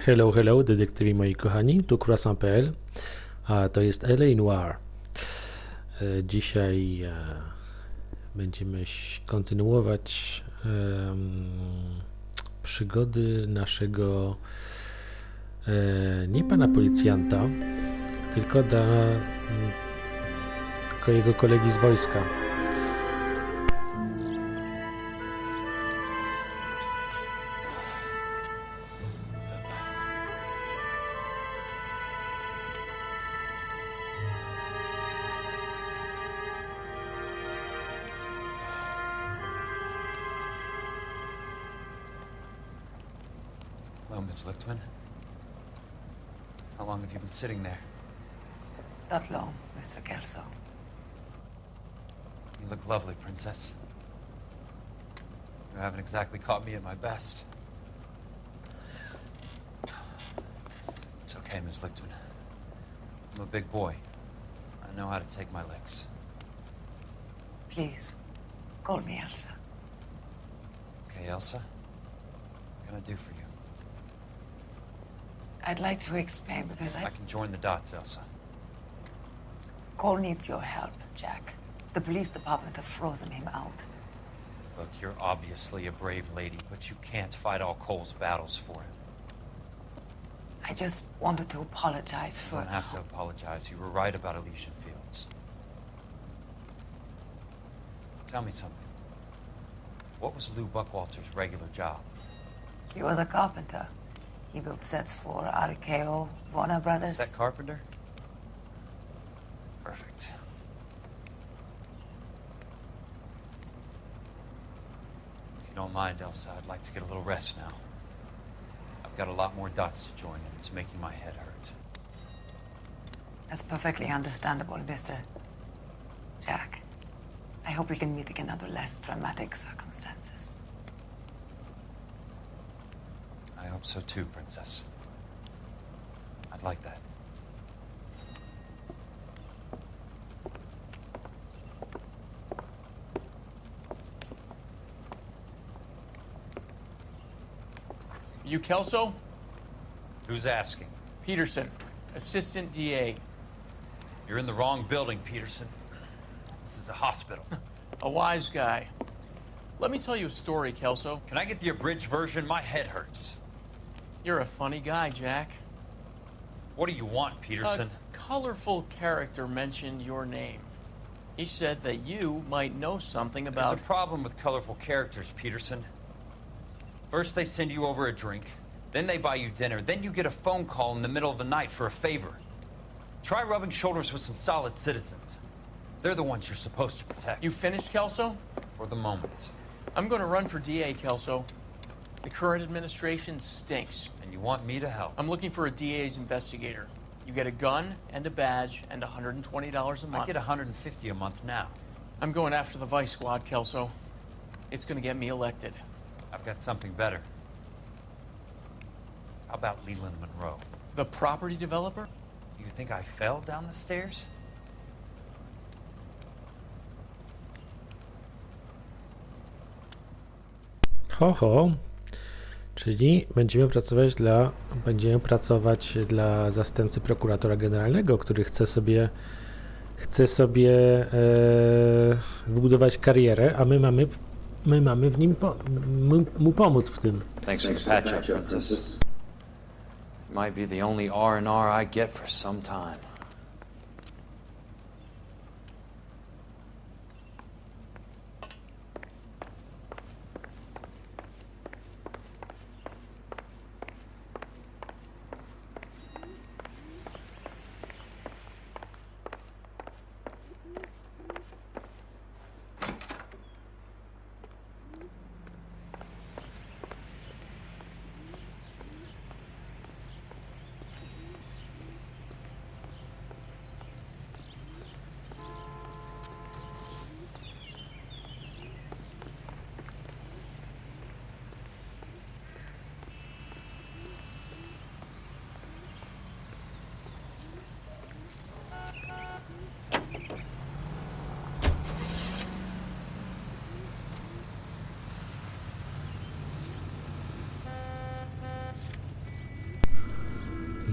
Hello, hello, detektywi moi kochani, tu Croissant.pl, a to jest LA Noire. Dzisiaj będziemy kontynuować przygody naszego nie pana policjanta, tylko jego kolegi z wojska. Hello, Miss Lichtman. How long have you been sitting there? Not long, Mr. Kelso. You look lovely, Princess. You haven't exactly caught me at my best. It's okay, Miss Lichtman. I'm a big boy. I know how to take my licks. Please, call me Elsa. Okay, Elsa? What can I do for you? I'd like to explain because I can join the dots, Elsa. Cole needs your help, Jack. The police department have frozen him out. Look, you're obviously a brave lady, but you can't fight all Cole's battles for him. I just wanted to apologize You for... don't have to apologize. You were right about Elysian Fields. Tell me something. What was Lou Buckwalter's regular job? He was a carpenter. He built sets for RKO, Warner Brothers. Set carpenter? Perfect. If you don't mind, Elsa, I'd like to get a little rest now. I've got a lot more dots to join, and it's making my head hurt. That's perfectly understandable, Mr. Jack. I hope we can meet again under less dramatic circumstances. I hope so too, Princess. I'd like that. You Kelso? Who's asking? Peterson, Assistant DA. You're in the wrong building, Peterson. This is a hospital. A wise guy. Let me tell you a story, Kelso. Can I get the abridged version? My head hurts. You're a funny guy, Jack. What do you want, Peterson? A colorful character mentioned your name. He said that you might know something about... There's a problem with colorful characters, Peterson. First they send you over a drink, then they buy you dinner, then you get a phone call in the middle of the night for a favor. Try rubbing shoulders with some solid citizens. They're the ones you're supposed to protect. You finished, Kelso? For the moment. I'm going to run for DA, Kelso. The current administration stinks. And you want me to help? I'm looking for a DA's investigator. You get a gun and a badge and $120 a month. I get $150 a month now. I'm going after the Vice Squad, Kelso. It's going to get me elected. I've got something better. How about Leland Monroe? The property developer? You think I fell down the stairs? Ho, czyli będziemy pracować dla zastępcy prokuratora generalnego, który chce sobie wybudować karierę, a my mamy w nim mu pomóc w tym. Thanks for the patch-up, Princess. Might be the only R&R I get for some time.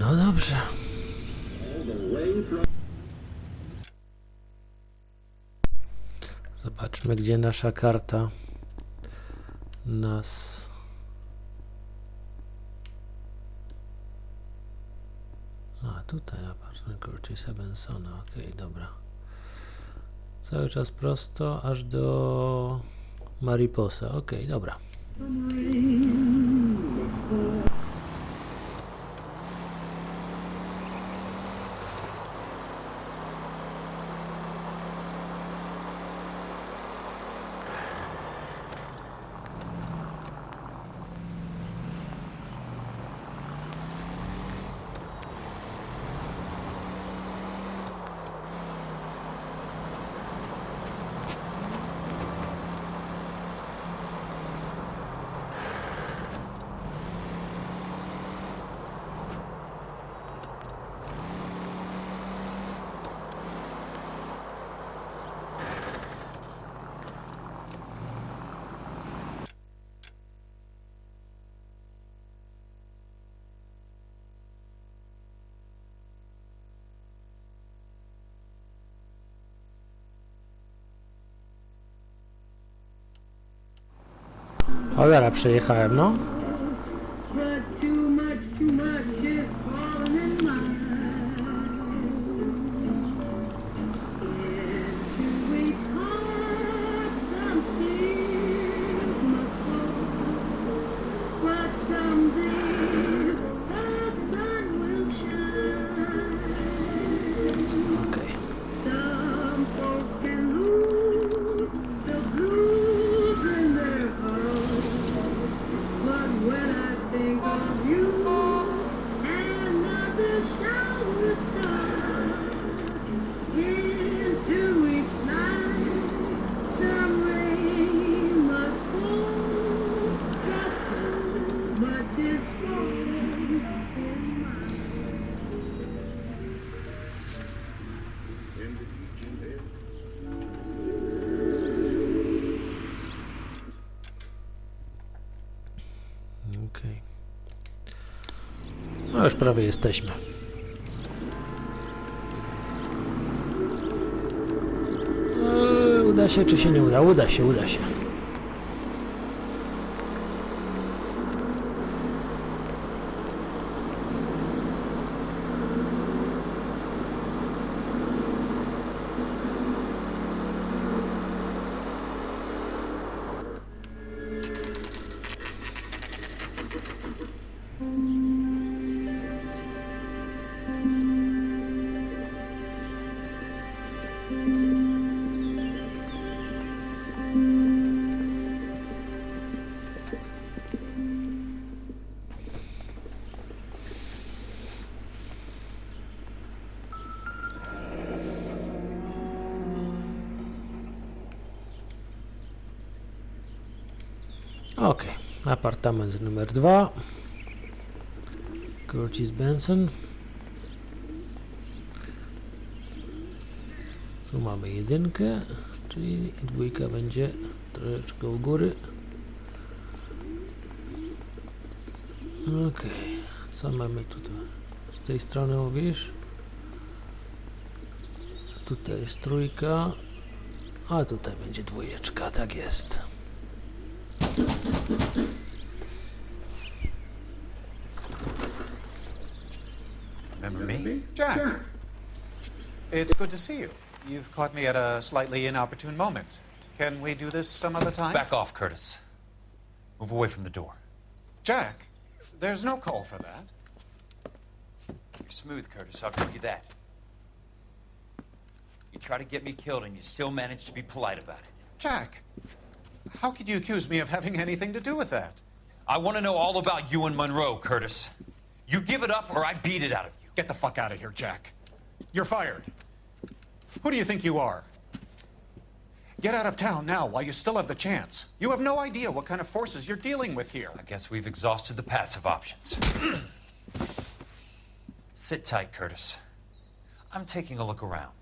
No dobrze. Zobaczmy, gdzie nasza karta nas... A, tutaj apartment Curtisa Bensona. Okej, dobra. Cały czas prosto, aż do Mariposa. Okej, dobra. Cholera, przejechałem, no. But too much is falling in line. Into each heart some tears must fall. But someday the sun will shine. Okej. Some folks can lose the blues in their hearts. But when I think of you, another shower starts. Into each night, some rain must fall. But too much is falling in mine. Okej. No już prawie jesteśmy. Uda się czy się nie uda? Uda się, uda się. Okej, apartament numer 2. Curtis Benson. Tu mamy jedynkę, czyli dwójka będzie troszeczkę u góry. Okej, co mamy tutaj? Z tej strony mówisz? Tutaj jest trójka, a tutaj będzie dwójeczka, tak jest. Remember me? Jack, it's good to see you. You've caught me at a slightly inopportune moment. Can we do this some other time? Back off, Curtis. Move away from the door. Jack, there's no call for that. You're smooth, Curtis, I'll give you that. You try to get me killed and you still manage to be polite about it. Jack, how could you accuse me of having anything to do with that? I want to know all about you and Monroe, Curtis. You give it up or I beat it out of you. Get the fuck out of here, Jack. You're fired. Who do you think you are? Get out of town now while you still have the chance. You have no idea what kind of forces you're dealing with here. I guess we've exhausted the passive options. Sit tight, Curtis. I'm taking a look around.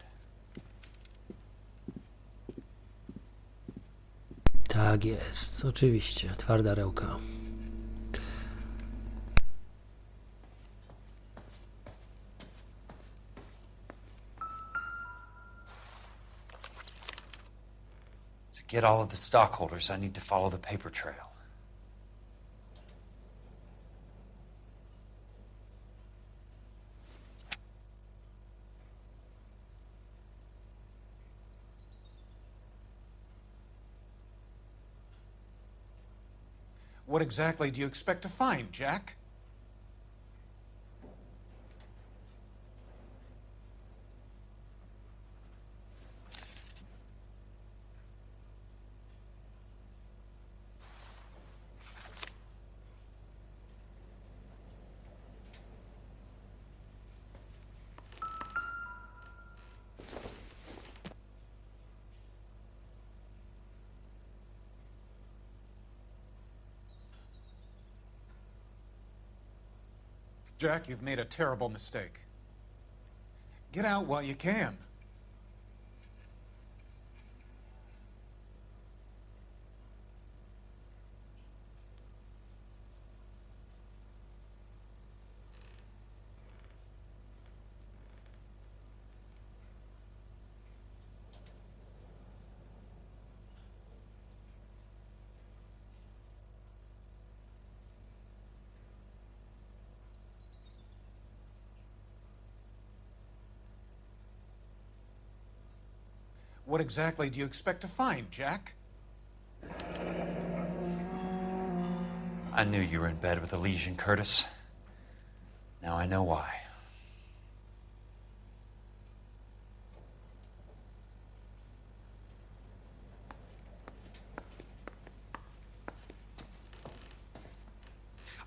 Tak jest, oczywiście, twarda rełka. get all of the stockholders, I need to follow the paper trail. What exactly do you expect to find, Jack? Jack, you've made a terrible mistake. Get out while you can. What exactly do you expect to find, Jack? I knew you were in bed with a lesion, Curtis. Now I know why.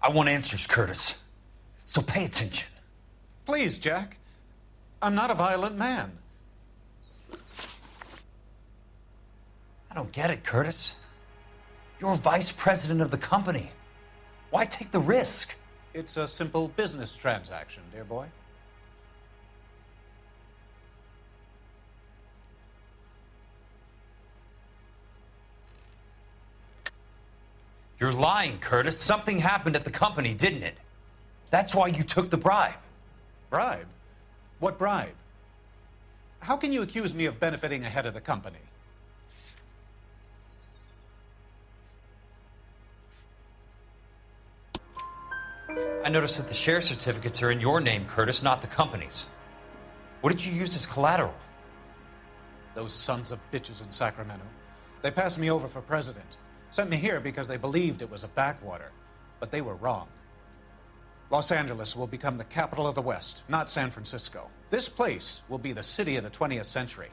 I want answers, Curtis. So pay attention. Please, Jack. I'm not a violent man. I don't get it, Curtis. You're vice president of the company. Why take the risk? It's a simple business transaction, dear boy. You're lying, Curtis. Something happened at the company, didn't it? That's why you took the bribe. Bribe? What bribe? How can you accuse me of benefiting ahead of the company? I noticed that the share certificates are in your name, Curtis, not the company's. What did you use as collateral? Those sons of bitches in Sacramento. They passed me over for president. Sent me here because they believed it was a backwater. But they were wrong. Los Angeles will become the capital of the West, not San Francisco. This place will be the city of the 20th century.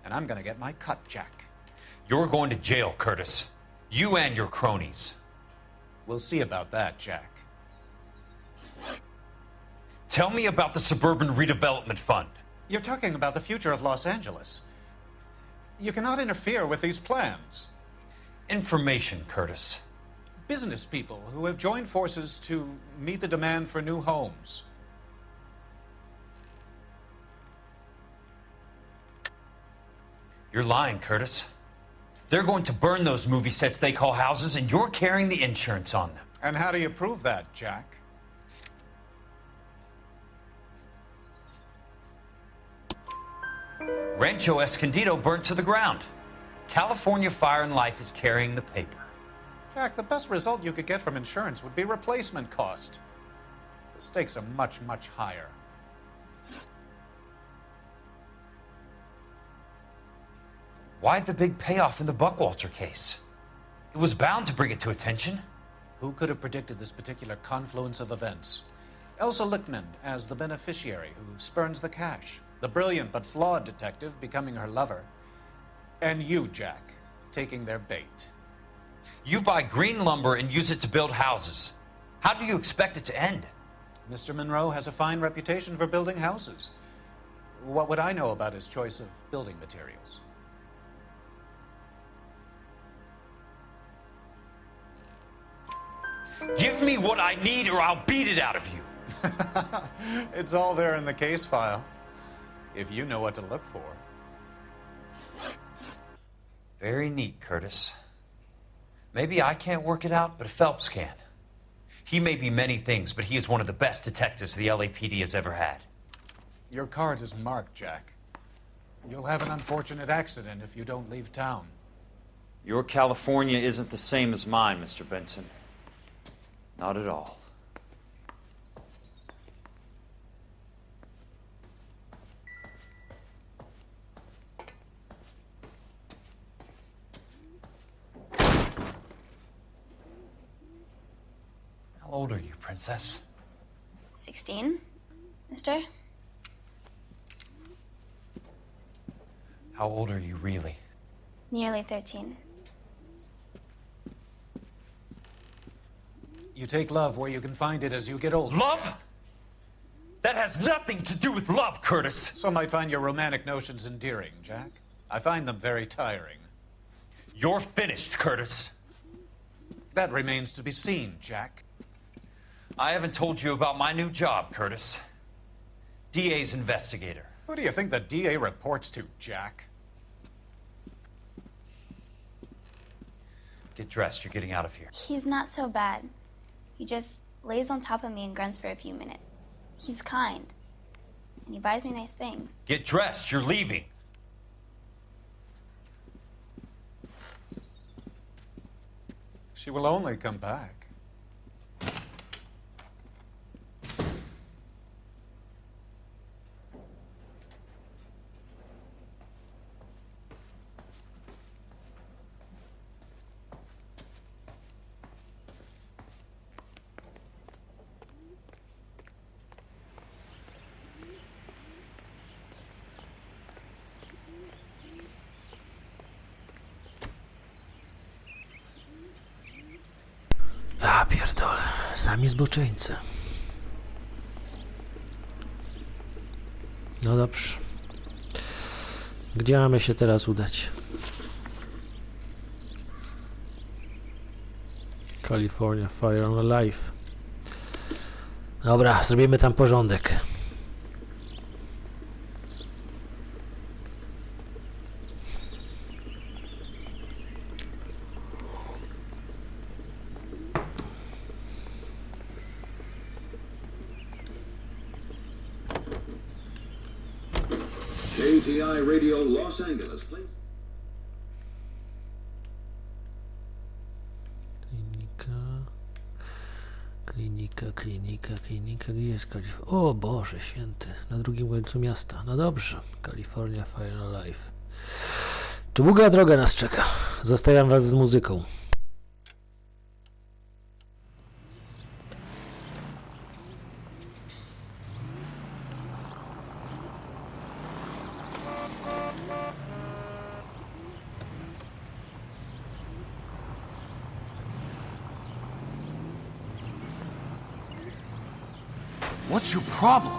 And I'm gonna get my cut, Jack. You're going to jail, Curtis. You and your cronies. We'll see about that, Jack. Tell me about the Suburban Redevelopment Fund. You're talking about the future of Los Angeles. You cannot interfere with these plans. Information, Curtis. Business people who have joined forces to meet the demand for new homes. You're lying, Curtis. They're going to burn those movie sets they call houses, and you're carrying the insurance on them. And how do you prove that, Jack? Rancho Escondido burnt to the ground. California Fire and Life is carrying the paper. Jack, the best result you could get from insurance would be replacement cost. The stakes are much, much higher. Why the big payoff in the Buckwalter case? It was bound to bring it to attention. Who could have predicted this particular confluence of events? Elsa Lichtman as the beneficiary who spurns the cash. The brilliant but flawed detective becoming her lover. And you, Jack, taking their bait. You buy green lumber and use it to build houses. How do you expect it to end? Mr. Monroe has a fine reputation for building houses. What would I know about his choice of building materials? Give me what I need or I'll beat it out of you. It's all there in the case file, if you know what to look for. Very neat, Curtis. Maybe I can't work it out, but Phelps can. He may be many things, but he is one of the best detectives the LAPD has ever had. Your card is marked, Jack. You'll have an unfortunate accident if you don't leave town. Your California isn't the same as mine, Mr. Benson. Not at all. How old are you, Princess? 16, mister? How old are you, really? Nearly 13. You take love where you can find it as you get older. Love? That has nothing to do with love, Curtis. Some might find your romantic notions endearing, Jack. I find them very tiring. You're finished, Curtis. That remains to be seen, Jack. I haven't told you about my new job, Curtis. DA's investigator. Who do you think the DA reports to, Jack? Get dressed, you're getting out of here. He's not so bad. He just lays on top of me and grunts for a few minutes. He's kind. And he buys me nice things. Get dressed, you're leaving. She will only come back. A pierdolę, sami zboczeńcy. No dobrze. Gdzie mamy się teraz udać? California Fire on Life. Dobra, zrobimy tam porządek. KTI Radio Los Angeles, please. Klinika, gdzie jest Kalifornia? O Boże święty, na drugim końcu miasta. No dobrze, California Fire on Life. Długa droga nas czeka. Zostawiam was z muzyką. What's your problem?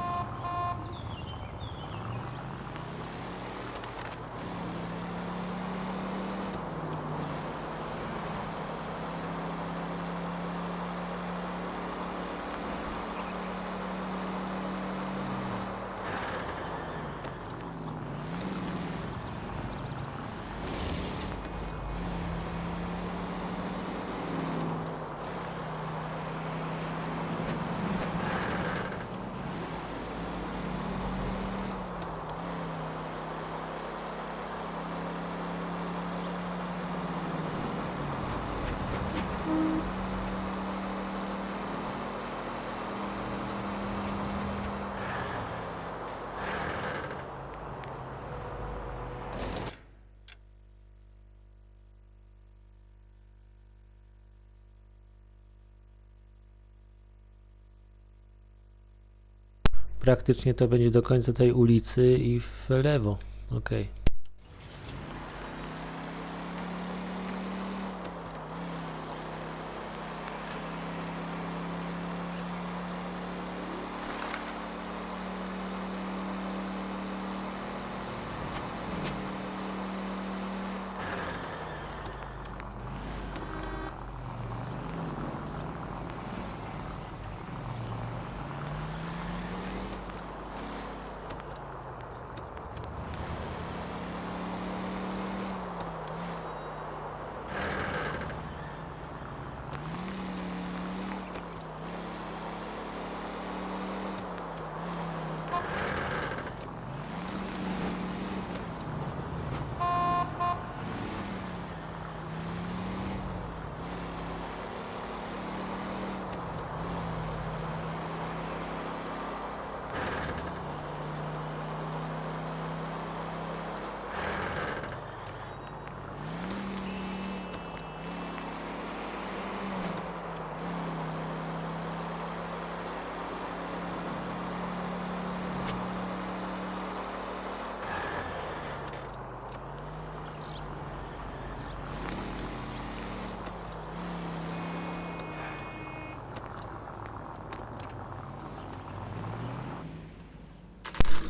Praktycznie to będzie do końca tej ulicy i w lewo. Okej.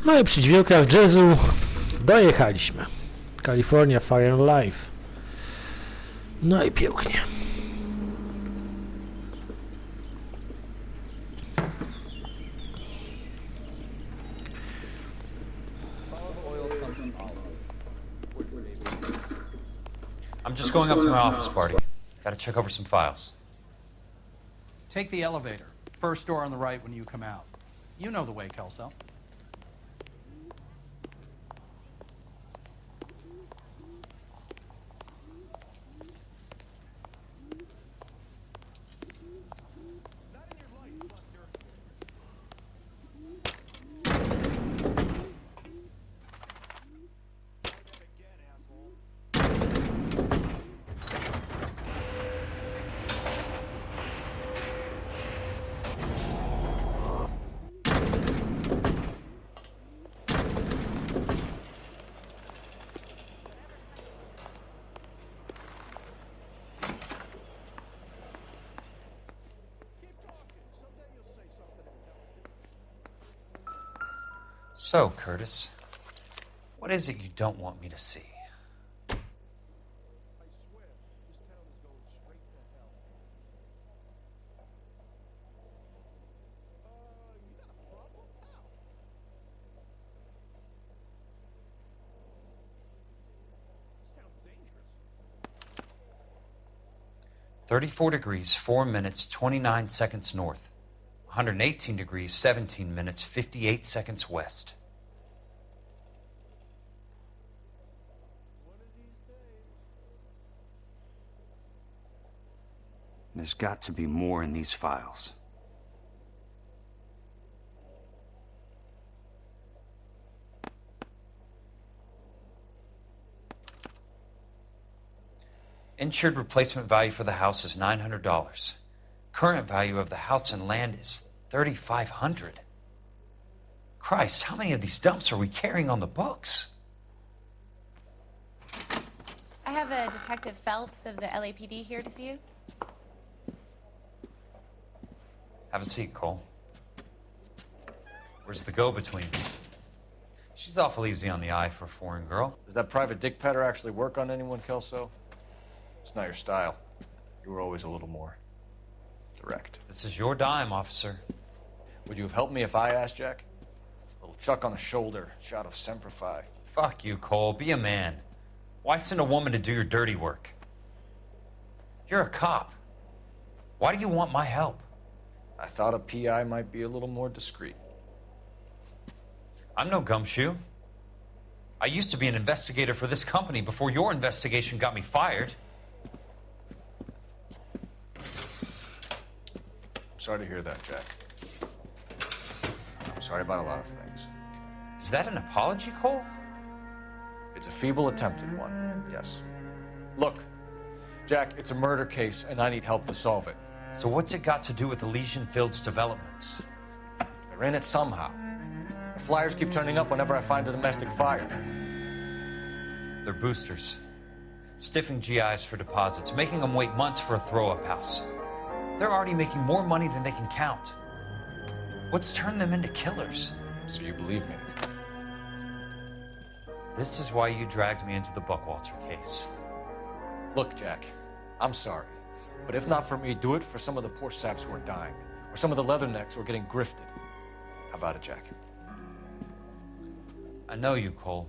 No i przy dźwiękach jazzu dojechaliśmy. California Fire and Life. No i pięknie. I'm just going up to my office party. Gotta check over some files. Take the elevator. First door on the right when you come out. You know the way, Kelso. So, Curtis, what is it you don't want me to see? I swear, this town is going straight to hell. You got a problem? How? This town's dangerous. 34 degrees, 4 minutes, 29 seconds north. 118 degrees, 17 minutes, 58 seconds west. One of these days. There's got to be more in these files. Insured replacement value for the house is $900. Current value of the house and land is $3,500. Christ, how many of these dumps are we carrying on the books? I have a Detective Phelps of the LAPD here to see you. Have a seat, Cole. Where's the go-between? She's awful easy on the eye for a foreign girl. Does that private dick petter actually work on anyone, Kelso? It's not your style. You were always a little more direct. This is your dime, officer. Would you have helped me if I asked, Jack? A little chuck on the shoulder, shot of Semper Fi. Fuck you, Cole. Be a man. Why send a woman to do your dirty work? You're a cop. Why do you want my help? I thought a PI might be a little more discreet. I'm no gumshoe. I used to be an investigator for this company before your investigation got me fired. Sorry to hear that, Jack. I'm sorry about a lot of things. Is that an apology, Cole? It's a feeble attempt at one, yes. Look, Jack, it's a murder case, and I need help to solve it. So what's it got to do with Elysian Fields developments? They're in it somehow. The flyers keep turning up whenever I find a domestic fire. They're boosters. Stiffing GIs for deposits, making them wait months for a throw-up house. They're already making more money than they can count. What's turned them into killers? So you believe me? This is why you dragged me into the Buckwalter case. Look, Jack, I'm sorry. But if not for me, do it for some of the poor saps who are dying. Or some of the leathernecks who are getting grifted. How about it, Jack? I know you, Cole.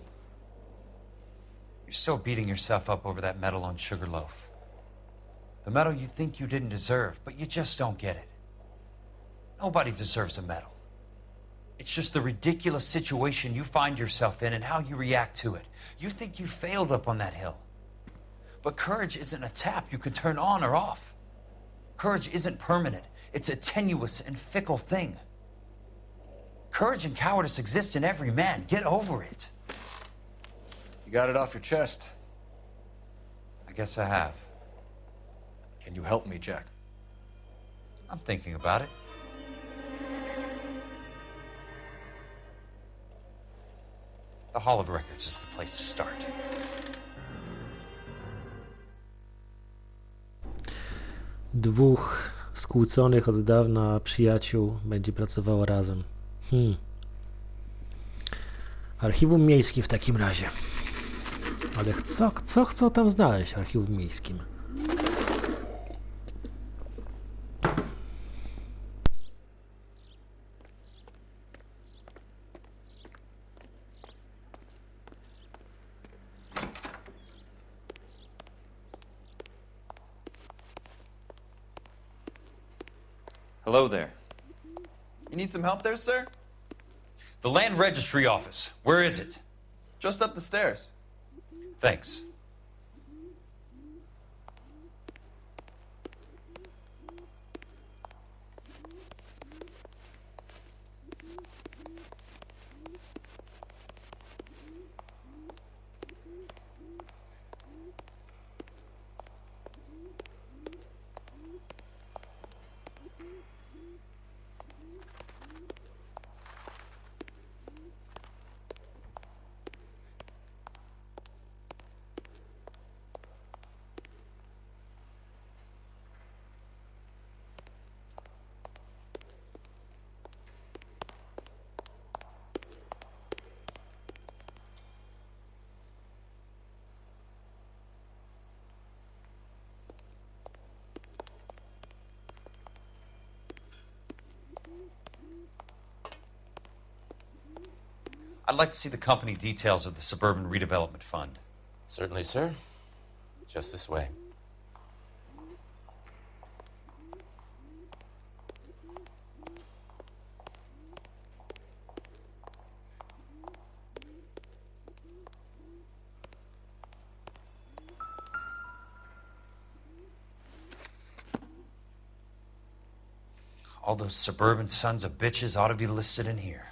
You're still beating yourself up over that medal on Sugarloaf. The medal you think you didn't deserve, but you just don't get it. Nobody deserves a medal. It's just the ridiculous situation you find yourself in and how you react to it. You think you failed up on that hill. But courage isn't a tap you can turn on or off. Courage isn't permanent. It's a tenuous and fickle thing. Courage and cowardice exist in every man. Get over it. You got it off your chest. I guess I have. Can you help me, Jack? I'm thinking about it. The Hall of Records is the place to start. Dwóch skłóconych od dawna przyjaciół będzie pracowało razem. Archiwum miejskie w takim razie. Ale co chcą tam znaleźć w archiwum miejskim? Hello there. You need some help there, sir? The Land Registry Office. Where is it? Just up the stairs. Thanks. I'd like to see the company details of the Suburban Redevelopment Fund. Certainly, sir. Just this way. All those suburban sons of bitches ought to be listed in here.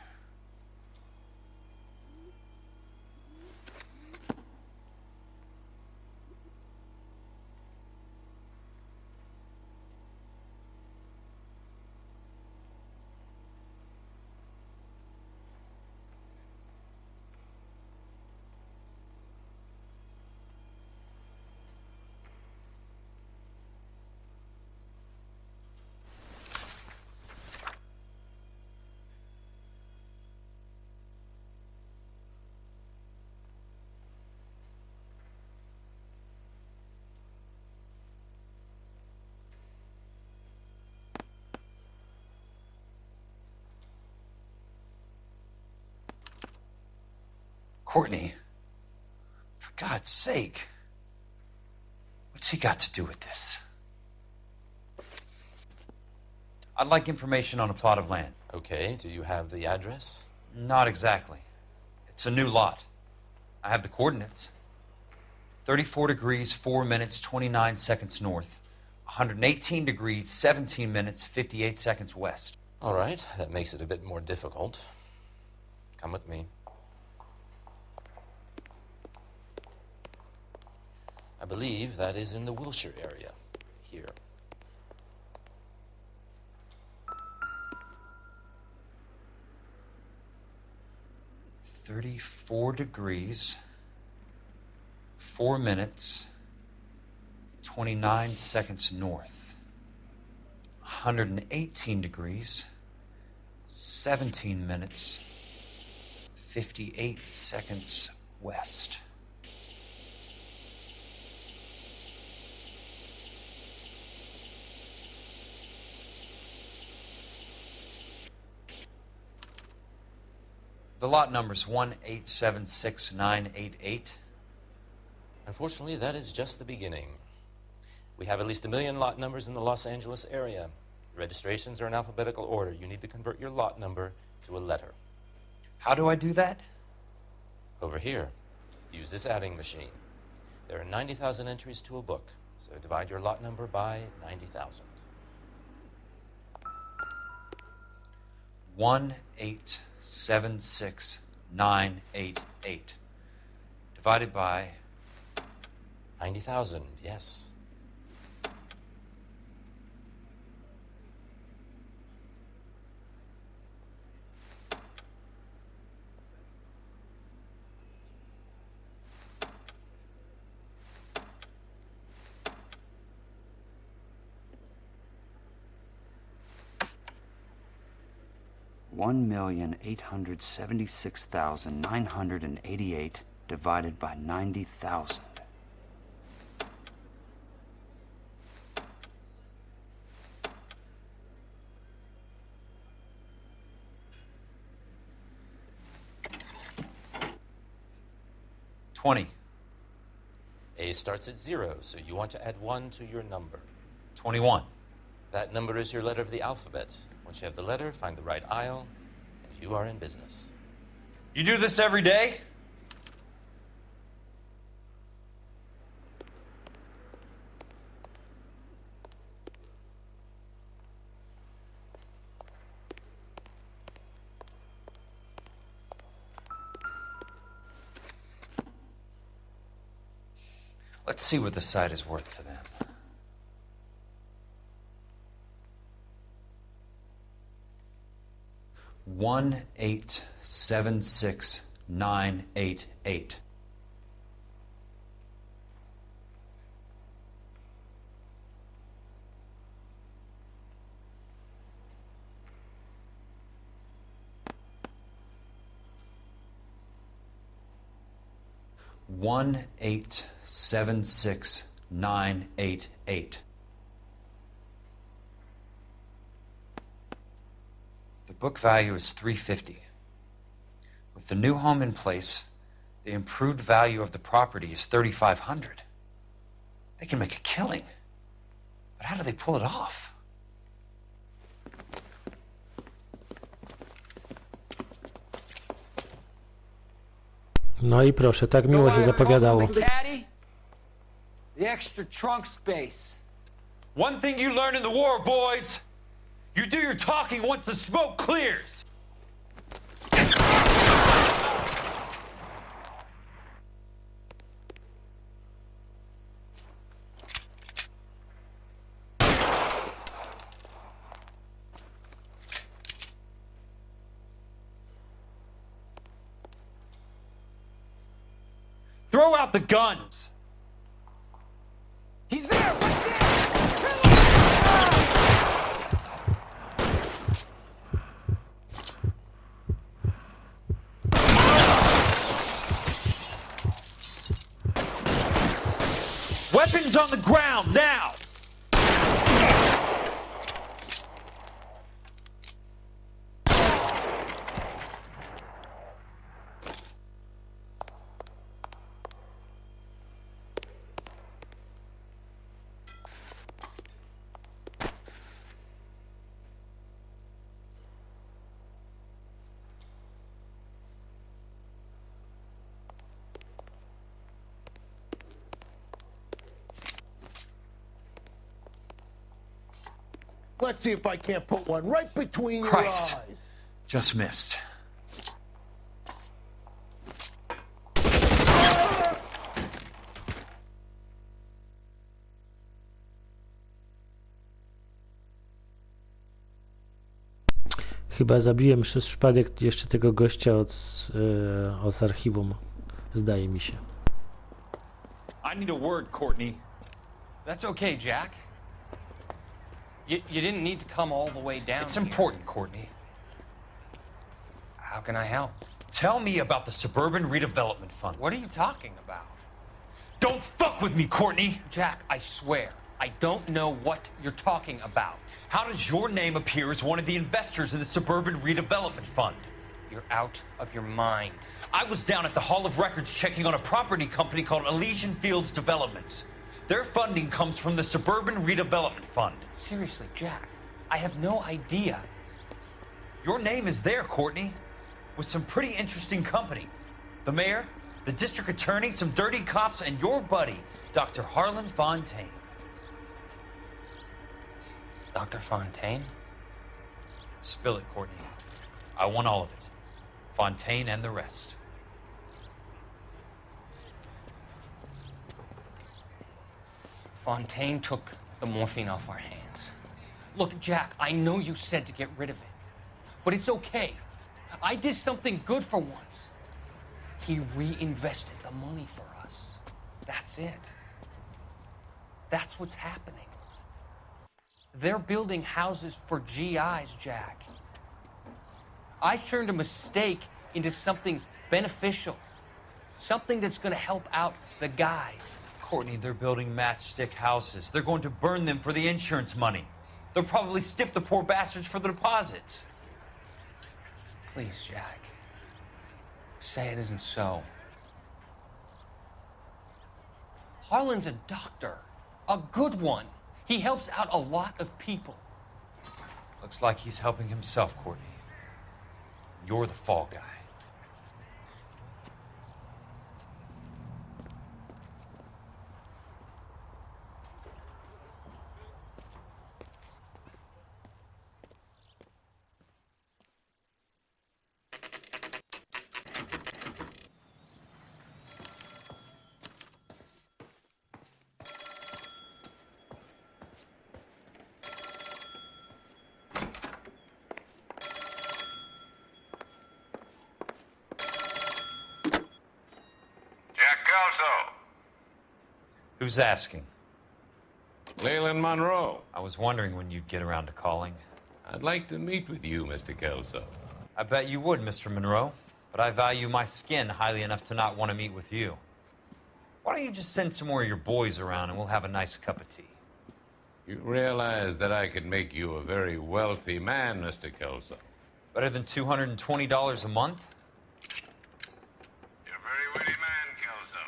Courtney, for God's sake, what's he got to do with this? I'd like information on a plot of land. Okay, do you have the address? Not exactly. It's a new lot. I have the coordinates. 34 degrees, 4 minutes, 29 seconds north. 118 degrees, 17 minutes, 58 seconds west. All right, that makes it a bit more difficult. Come with me. I believe that is in the Wilshire area, here. "34 degrees, 4 minutes, 29 seconds north. 118 degrees, 17 minutes, 58 seconds west." The lot number's 1876988. Unfortunately, that is just the beginning. We have at least 1 million lot numbers in the Los Angeles area. The registrations are in alphabetical order. You need to convert your lot number to a letter. How do I do that? Over here. Use this adding machine. There are 90,000 entries to a book, so divide your lot number by 90,000. 1876988 divided by 90,000, yes. 1,876,988 divided by 90,000. A starts at 0, so you want to add 1 to your number. 21. That number is your letter of the alphabet. Once you have the letter, find the right aisle, and you are in business. You do this every day? Let's see what the site is worth to them. $1,876,988. $1,876,988. The book value is $350. With the new home in place, the improved value of the property is $3,500. They can make a killing. But how do they pull it off? No i proszę, tak miło się zapowiadało. The extra trunk space. One thing you learn in the war, boys. You do your talking once the smoke clears. Throw out the guns. He's there, right there! Weapons on the ground, now! Let's see if I can't put one right between your Christ. eyes. Just missed. Chyba zabiłem przez przypadek jeszcze tego gościa od archiwum. Zdaje mi się. I need a word, Courtney. That's okay, Jack. You didn't need to come all the way down. It's important, Courtney. How can I help? Tell me about the Suburban Redevelopment Fund. What are you talking about? Don't fuck with me, Courtney! Jack, I swear, I don't know what you're talking about. How does your name appear as one of the investors in the Suburban Redevelopment Fund? You're out of your mind. I was down at the Hall of Records checking on a property company called Elysian Fields Developments. Their funding comes from the Suburban Redevelopment Fund. Seriously, Jack, I have no idea. Your name is there, Courtney, with some pretty interesting company. The mayor, the district attorney, some dirty cops, and your buddy, Dr. Harlan Fontaine. Dr. Fontaine? Spill it, Courtney. I want all of it. Fontaine and the rest. Fontaine took the morphine off our hands. Look, Jack, I know you said to get rid of it, but it's okay. I did something good for once. He reinvested the money for us. That's it. That's what's happening. They're building houses for GIs, Jack. I turned a mistake into something beneficial. Something that's gonna help out the guys. Courtney, they're building matchstick houses. They're going to burn them for the insurance money. They'll probably stiff the poor bastards for the deposits. Please, Jack. Say it isn't so. Harlan's a doctor. A good one. He helps out a lot of people. Looks like he's helping himself, Courtney. You're the fall guy. Who's asking? Leland Monroe. I was wondering when you'd get around to calling. I'd like to meet with you, Mr. Kelso. I bet you would, Mr. Monroe. But I value my skin highly enough to not want to meet with you. Why don't you just send some more of your boys around and we'll have a nice cup of tea? You realize that I could make you a very wealthy man, Mr. Kelso. Better than $220 a month? You're a very witty man, Kelso.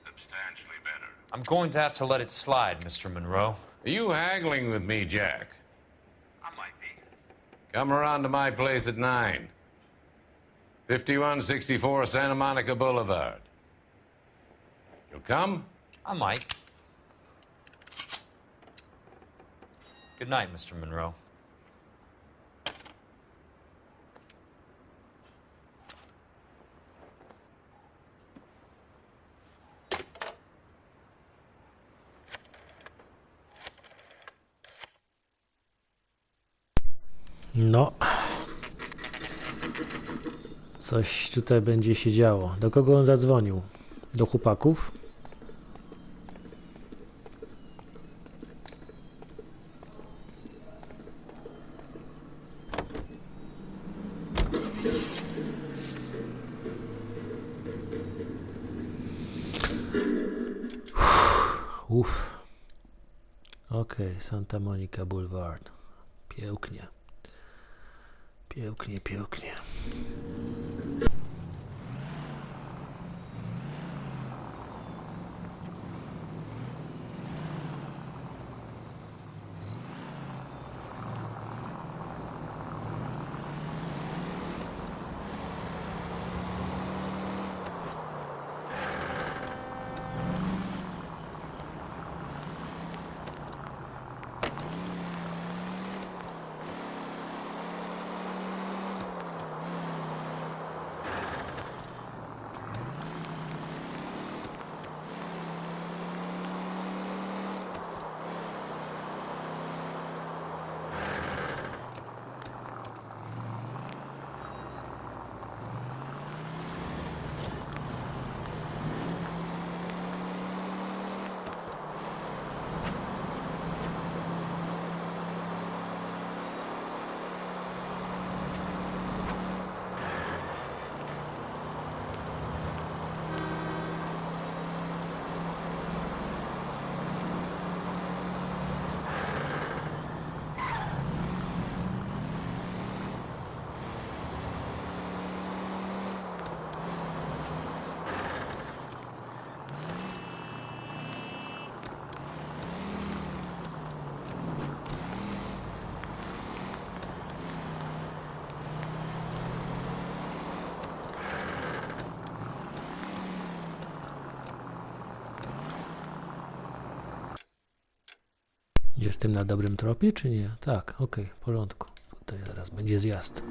Substantially better. I'm going to have to let it slide, Mr. Monroe. Are you haggling with me, Jack? I might be. Come around to my place at 9. 5164 Santa Monica Boulevard. You'll come? I might. Good night, Mr. Monroe. No. Coś tutaj będzie się działo. Do kogo on zadzwonił? Do chłopaków? Uff. Okej, Santa Monica Boulevard. Pięknie. Pięknie, pięknie. Jestem na dobrym tropie, czy nie? Tak, okej, w porządku. Tutaj zaraz będzie zjazd.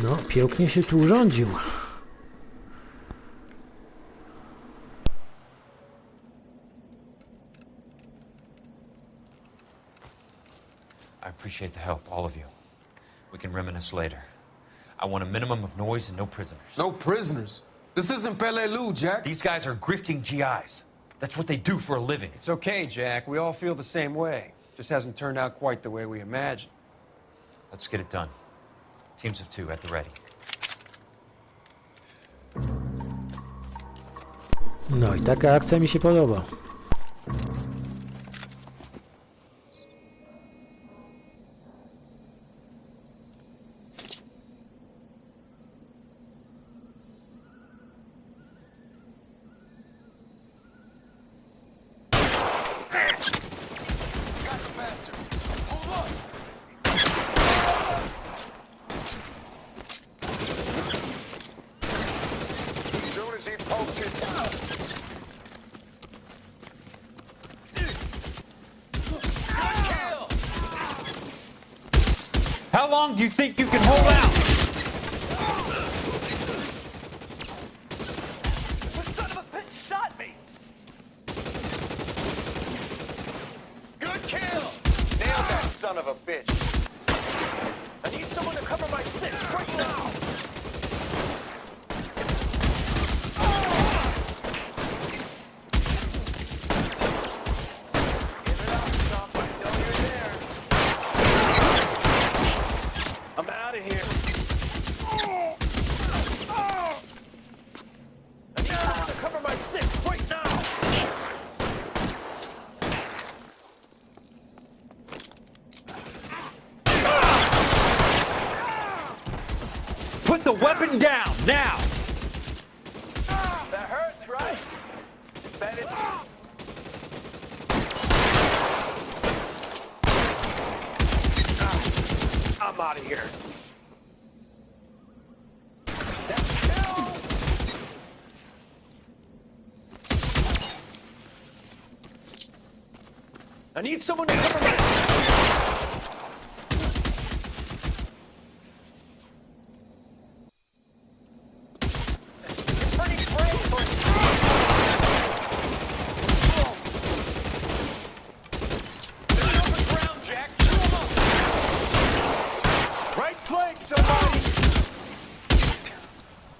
No, pięknie się tu urządził. I appreciate the help, all of you. We can reminisce later. I want a minimum of noise and no prisoners. No prisoners? This isn't Peleliu, Jack. These guys are grifting GIs. That's what they do for a living. It's okay, Jack. We all feel the same way. Just hasn't turned out quite the way we imagined. Let's get it done. Teams of 2 at the ready. No i taka akcja mi się podoba. How long do you think you can hold out? What son of a bitch shot me? Good kill! Nailed that son of a bitch. I need someone to cover my 6 right now. Put the weapon down, now! That hurts, right? Bet it. I'm out of here. That's kill! I need someone to cover my...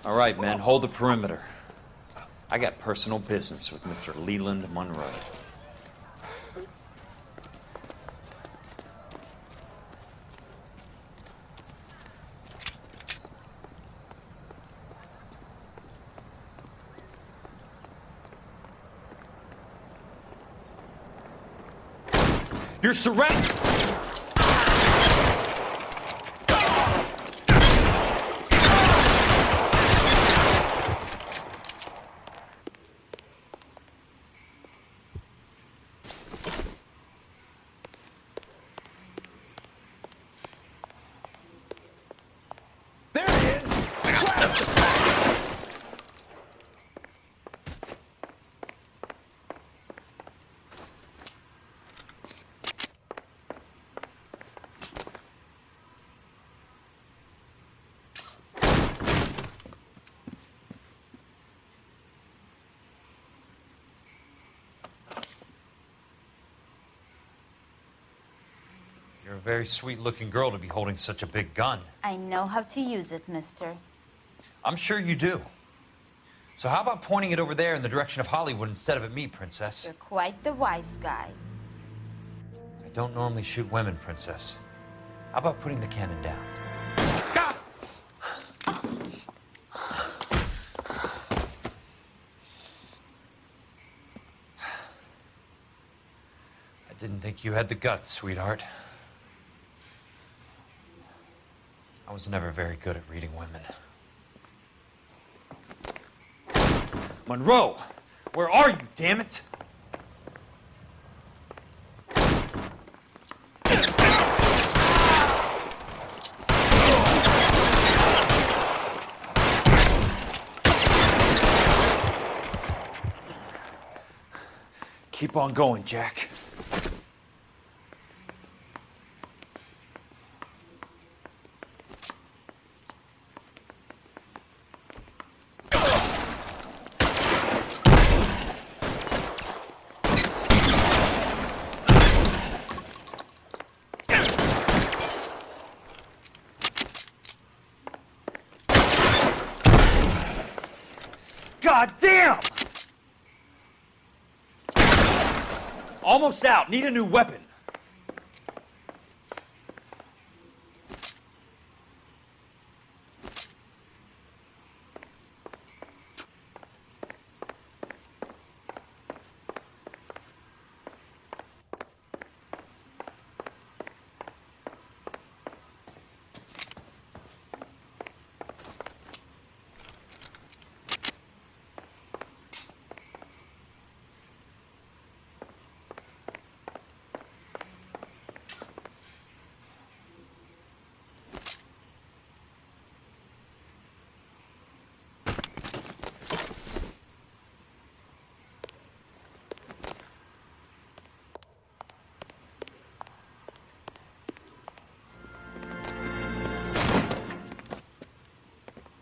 All right, men, hold the perimeter. I got personal business with Mr. Leland Monroe. You're surrounded! You're a very sweet-looking girl to be holding such a big gun. I know how to use it, mister. I'm sure you do. So how about pointing it over there in the direction of Hollywood instead of at me, Princess? You're quite the wise guy. I don't normally shoot women, Princess. How about putting the cannon down? I didn't think you had the guts, sweetheart. I was never very good at reading women. Monroe! Where are you, damn it? Keep on going, Jack. God damn! Almost out. Need a new weapon.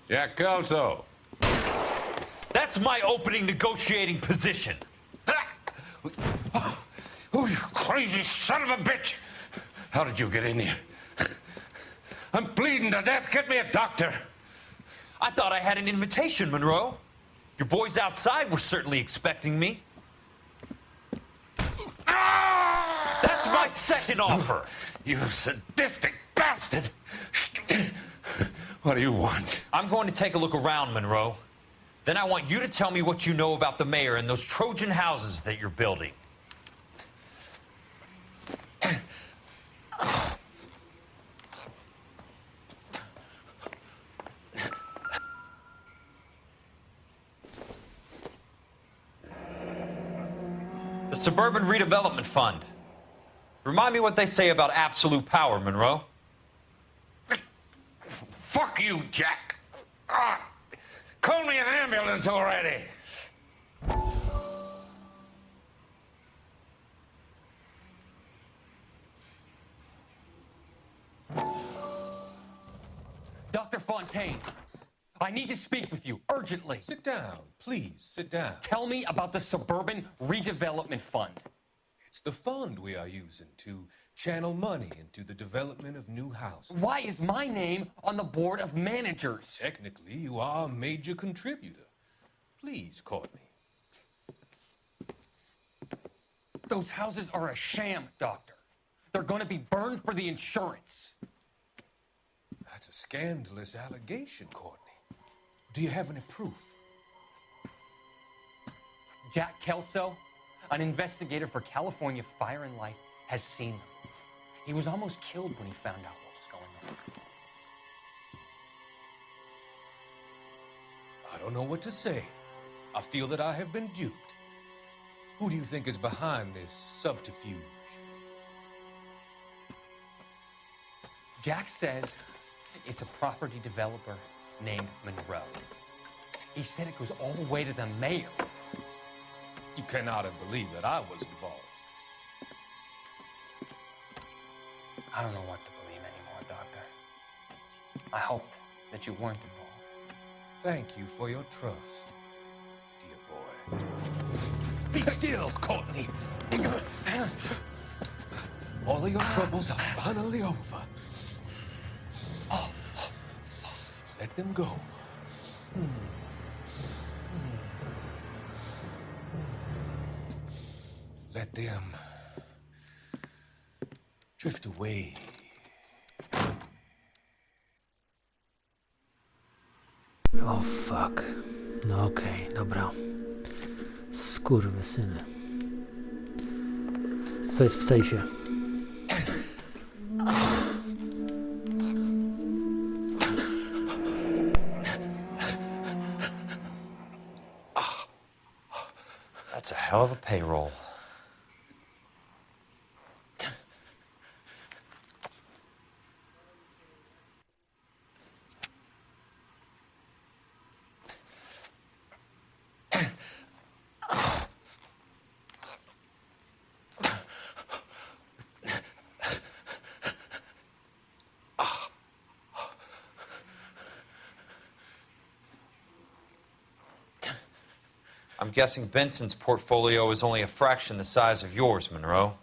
Jack Kelso. That's my opening negotiating position. Oh, you crazy son of a bitch! How did you get in here? I'm bleeding to death. Get me a doctor. I thought I had an invitation, Monroe. Your boys outside were certainly expecting me. That's my second offer. You sadistic bastard! What do you want? I'm going to take a look around, Monroe. Then I want you to tell me what you know about the mayor and those Trojan houses that you're building. The Suburban Redevelopment Fund. Remind me what they say about absolute power, Monroe. Fuck you, Jack. Call me an ambulance already. Dr. Fontaine, I need to speak with you urgently. Sit down, please, sit down. Tell me about the Suburban Redevelopment Fund. It's the fund we are using to channel money into the development of new houses. Why is my name on the board of managers? Technically, you are a major contributor. Please, Courtney. Those houses are a sham, Doctor. They're going to be burned for the insurance. That's a scandalous allegation, Courtney. Do you have any proof? Jack Kelso, an investigator for California Fire and Life, has seen them. He was almost killed when he found out what was going on. I don't know what to say. I feel that I have been duped. Who do you think is behind this subterfuge? Jack says it's a property developer named Monroe. He said it goes all the way to the mayor. You cannot have believed that I was involved. I don't know what to believe anymore, Doctor. I hope that you weren't involved. Thank you for your trust, dear boy. Be still, Courtney. All of your troubles are finally over. Let them go. Let them drift away. O fuck. No okej, dobra. Skurwysyny. Co jest w sejfie? That's a hell of a payroll. I'm guessing Benson's portfolio is only a fraction the size of yours, Monroe.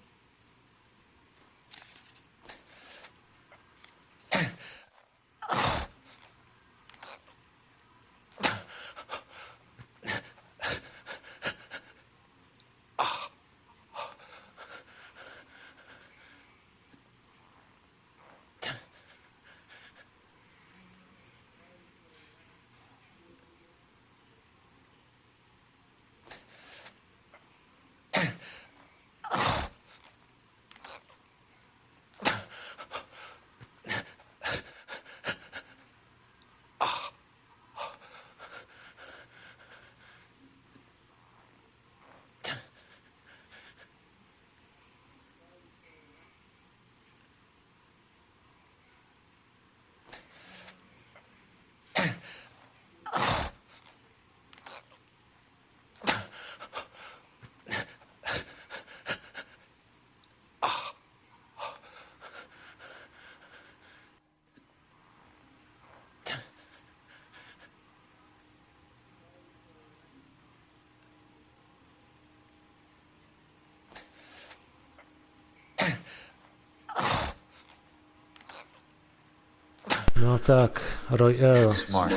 No tak, Roy Earl. Smart.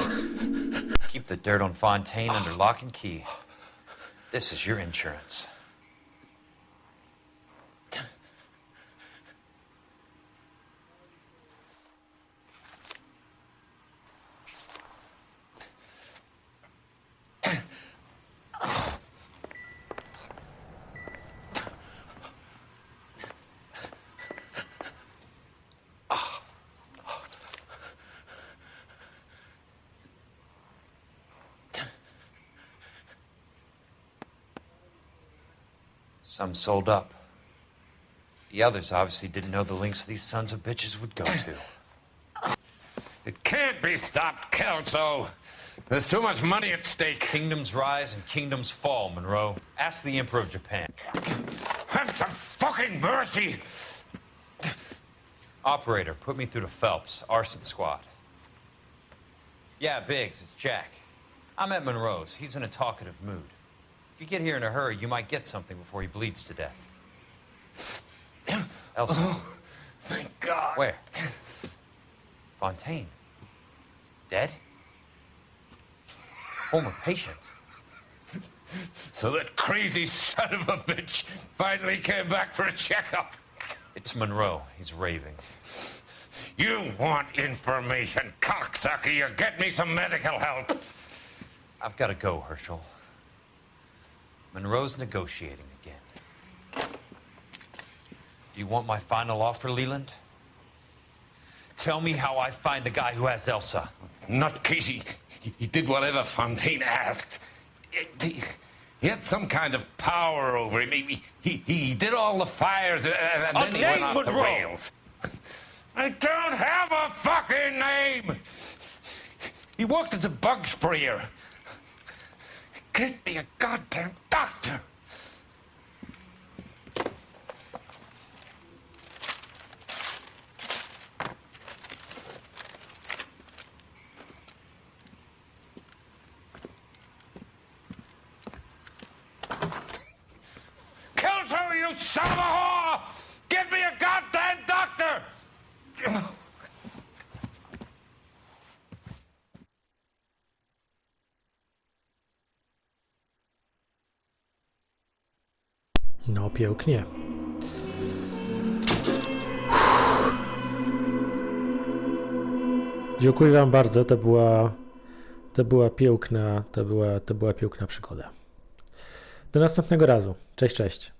Keep the dirt on Fontaine under lock and key. This is your insurance. Some sold up. The others obviously didn't know the links these sons of bitches would go to. It can't be stopped, Kelso. There's too much money at stake. Kingdoms rise and kingdoms fall, Monroe. Ask the Emperor of Japan. Have some fucking mercy! Operator, put me through to Phelps, arson squad. Yeah, Biggs, it's Jack. I'm at Monroe's. He's in a talkative mood. If you get here in a hurry, you might get something before he bleeds to death. Elsa. Oh, thank God. Where? Fontaine. Dead? Former patient. So that crazy son of a bitch finally came back for a checkup. It's Monroe. He's raving. You want information, cocksucker. You get me some medical help. I've got to go, Herschel. Monroe's negotiating again. Do you want my final offer, Leland? Tell me how I find the guy who has Elsa. Nutcase, he did whatever Fontaine asked. He had some kind of power over him. He did all the fires, and then he went off the rails. I don't have a fucking name! He worked as a bug sprayer. Get me a goddamn doctor! Kelso, you son of a whore! Get me a goddamn doctor! No, pięknie. Dziękuję wam bardzo, to była piękna przygoda. Do następnego razu. Cześć, cześć.